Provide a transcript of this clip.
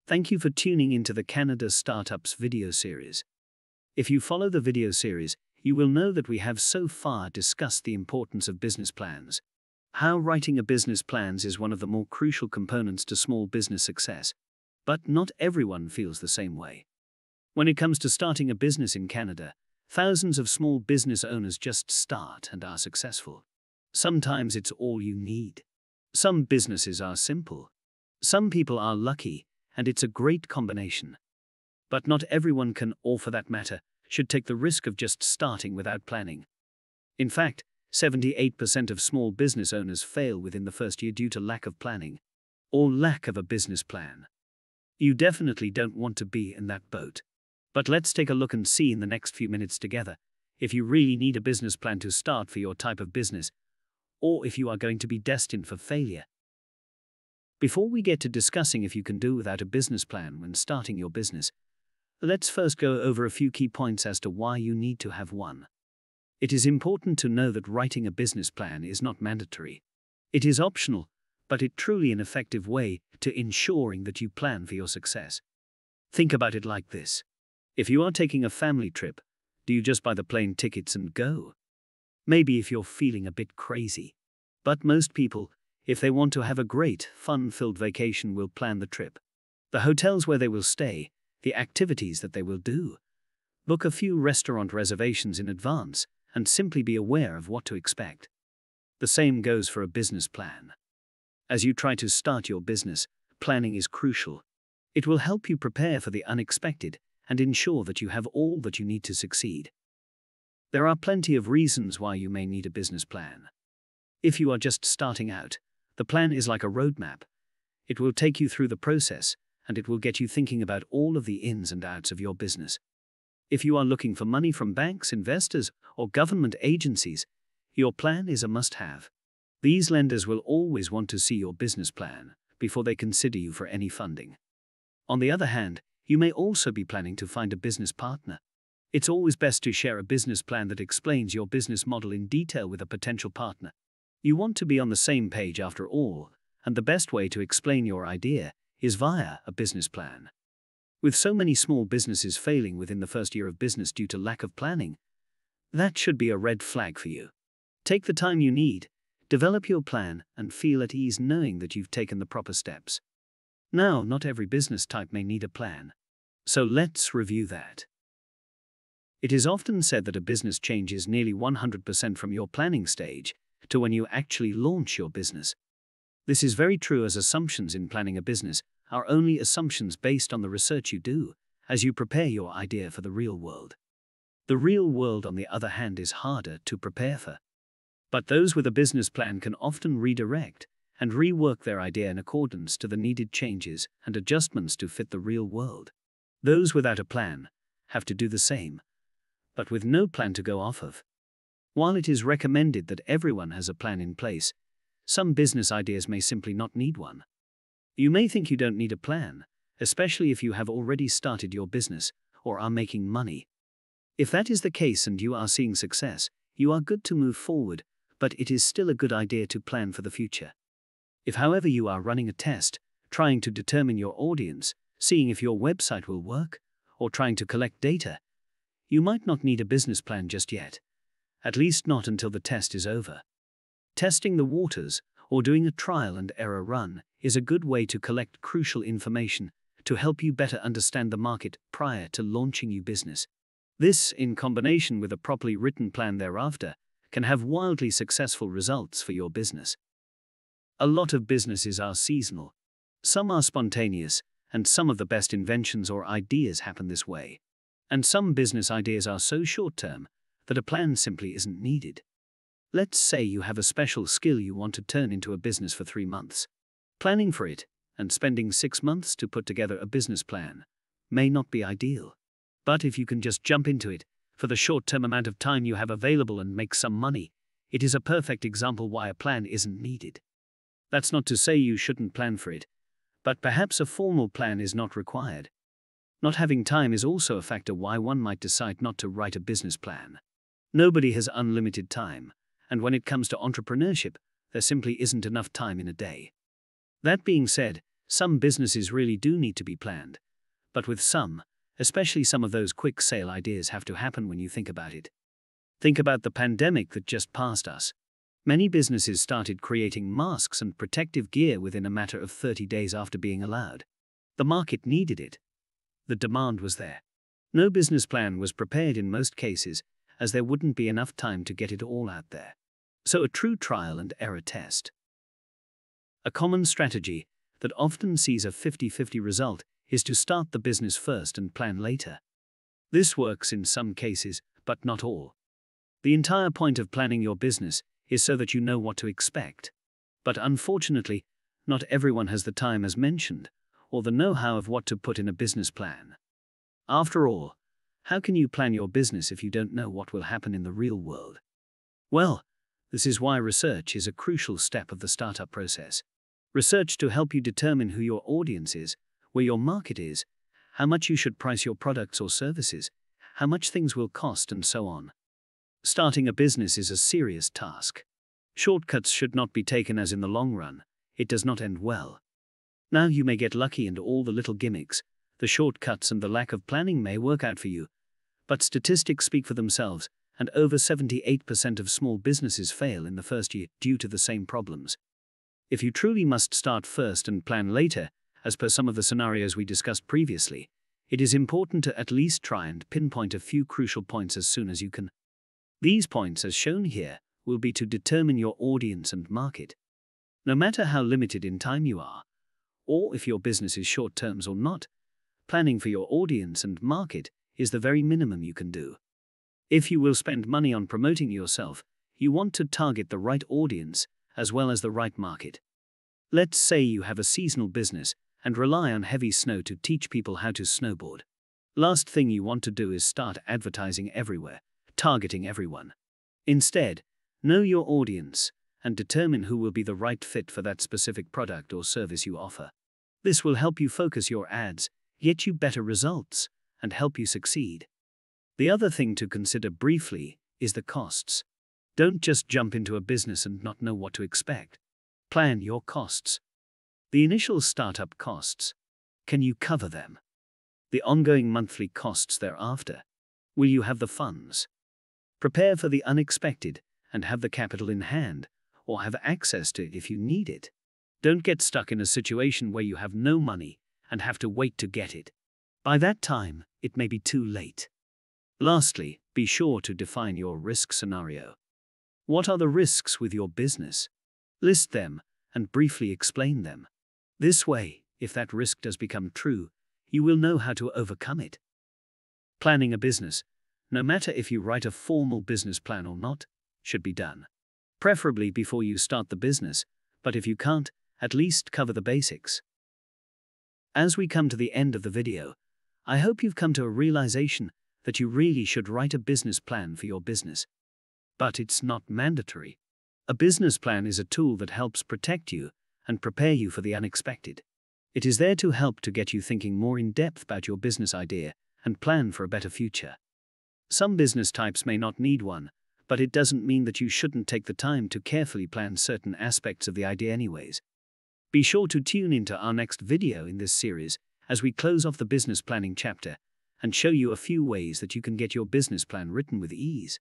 Thank you for tuning into the Canada Startups video series. If you follow the video series, you will know that we have so far discussed the importance of business plans. How writing a business plan is one of the more crucial components to small business success, but not everyone feels the same way. When it comes to starting a business in Canada, thousands of small business owners just start and are successful. Sometimes it's all you need. Some businesses are simple. Some people are lucky, and it's a great combination. But not everyone can, or for that matter, should take the risk of just starting without planning. In fact, 78% of small business owners fail within the first year due to lack of planning, or lack of a business plan. You definitely don't want to be in that boat. But let's take a look and see in the next few minutes together if you really need a business plan to start for your type of business, or if you are going to be destined for failure. Before we get to discussing if you can do without a business plan when starting your business, let's first go over a few key points as to why you need to have one. It is important to know that writing a business plan is not mandatory. It is optional, but it's truly an effective way to ensuring that you plan for your success. Think about it like this. If you are taking a family trip, do you just buy the plane tickets and go? Maybe if you're feeling a bit crazy. But most people, if they want to have a great, fun-filled vacation, will plan the trip. The hotels where they will stay, the activities that they will do. Book a few restaurant reservations in advance, and simply be aware of what to expect. The same goes for a business plan. As you try to start your business, planning is crucial. It will help you prepare for the unexpected and ensure that you have all that you need to succeed. There are plenty of reasons why you may need a business plan. If you are just starting out, the plan is like a roadmap. It will take you through the process, and it will get you thinking about all of the ins and outs of your business. If you are looking for money from banks, investors, or government agencies, your plan is a must-have. These lenders will always want to see your business plan before they consider you for any funding. On the other hand, you may also be planning to find a business partner. It's always best to share a business plan that explains your business model in detail with a potential partner. You want to be on the same page after all, and the best way to explain your idea is via a business plan. With so many small businesses failing within the first year of business due to lack of planning, that should be a red flag for you. Take the time you need, develop your plan, and feel at ease knowing that you've taken the proper steps. Now, not every business type may need a plan. So let's review that. It is often said that a business changes nearly 100% from your planning stage to when you actually launch your business. This is very true, as assumptions in planning a business are only assumptions based on the research you do as you prepare your idea for the real world. The real world, on the other hand, is harder to prepare for. But those with a business plan can often redirect and rework their idea in accordance to the needed changes and adjustments to fit the real world. Those without a plan have to do the same, but with no plan to go off of. While it is recommended that everyone has a plan in place, some business ideas may simply not need one. You may think you don't need a plan, especially if you have already started your business or are making money. If that is the case and you are seeing success, you are good to move forward, but it is still a good idea to plan for the future. If, however, you are running a test, trying to determine your audience, seeing if your website will work, or trying to collect data, you might not need a business plan just yet. At least not until the test is over. Testing the waters, or doing a trial and error run, is a good way to collect crucial information to help you better understand the market prior to launching your business. This, in combination with a properly written plan thereafter, can have wildly successful results for your business. A lot of businesses are seasonal. Some are spontaneous, and some of the best inventions or ideas happen this way. And some business ideas are so short-term that a plan simply isn't needed. Let's say you have a special skill you want to turn into a business for 3 months. Planning for it and spending 6 months to put together a business plan may not be ideal. But if you can just jump into it for the short-term amount of time you have available and make some money, it is a perfect example why a plan isn't needed. That's not to say you shouldn't plan for it, but perhaps a formal plan is not required. Not having time is also a factor why one might decide not to write a business plan. Nobody has unlimited time, and when it comes to entrepreneurship, there simply isn't enough time in a day. That being said, Some businesses really do need to be planned, but with some, especially some of those quick sale ideas have to happen when you think about it. Think about the pandemic that just passed us. Many businesses started creating masks and protective gear within a matter of 30 days after being allowed. The market needed it. The demand was there. No business plan was prepared in most cases, as there wouldn't be enough time to get it all out there. So a true trial and error test. A common strategy that often sees a 50-50 result is to start the business first and plan later. This works in some cases, but not all. The entire point of planning your business is so that you know what to expect. But unfortunately, not everyone has the time as mentioned, or the know-how of what to put in a business plan. After all, how can you plan your business if you don't know what will happen in the real world? Well, this is why research is a crucial step of the startup process. Research to help you determine who your audience is, where your market is, how much you should price your products or services, how much things will cost, and so on. Starting a business is a serious task. Shortcuts should not be taken, as in the long run, it does not end well. Now you may get lucky and all the little gimmicks, the shortcuts and the lack of planning may work out for you, but statistics speak for themselves, and over 78% of small businesses fail in the first year due to the same problems. If you truly must start first and plan later, as per some of the scenarios we discussed previously, it is important to at least try and pinpoint a few crucial points as soon as you can. These points, as shown here, will be to determine your audience and market. No matter how limited in time you are, or if your business is short terms or not, planning for your audience and market is the very minimum you can do. If you will spend money on promoting yourself, you want to target the right audience as well as the right market. Let's say you have a seasonal business and rely on heavy snow to teach people how to snowboard. Last thing you want to do is start advertising everywhere, targeting everyone. Instead, know your audience and determine who will be the right fit for that specific product or service you offer. This will help you focus your ads, get you better results, and help you succeed. The other thing to consider briefly is the costs. Don't just jump into a business and not know what to expect. Plan your costs. The initial startup costs. Can you cover them? The ongoing monthly costs thereafter. Will you have the funds? Prepare for the unexpected and have the capital in hand, or have access to it if you need it. Don't get stuck in a situation where you have no money and have to wait to get it. By that time, it may be too late. Lastly, be sure to define your risk scenario. What are the risks with your business? List them and briefly explain them. This way, if that risk does become true, you will know how to overcome it. Planning a business, no matter if you write a formal business plan or not, should be done. Preferably before you start the business, but if you can't, at least cover the basics. As we come to the end of the video, I hope you've come to a realization that you really should write a business plan for your business. But it's not mandatory. A business plan is a tool that helps protect you and prepare you for the unexpected. It is there to help to get you thinking more in depth about your business idea and plan for a better future. Some business types may not need one, but it doesn't mean that you shouldn't take the time to carefully plan certain aspects of the idea anyways. Be sure to tune into our next video in this series as we close off the business planning chapter and show you a few ways that you can get your business plan written with ease.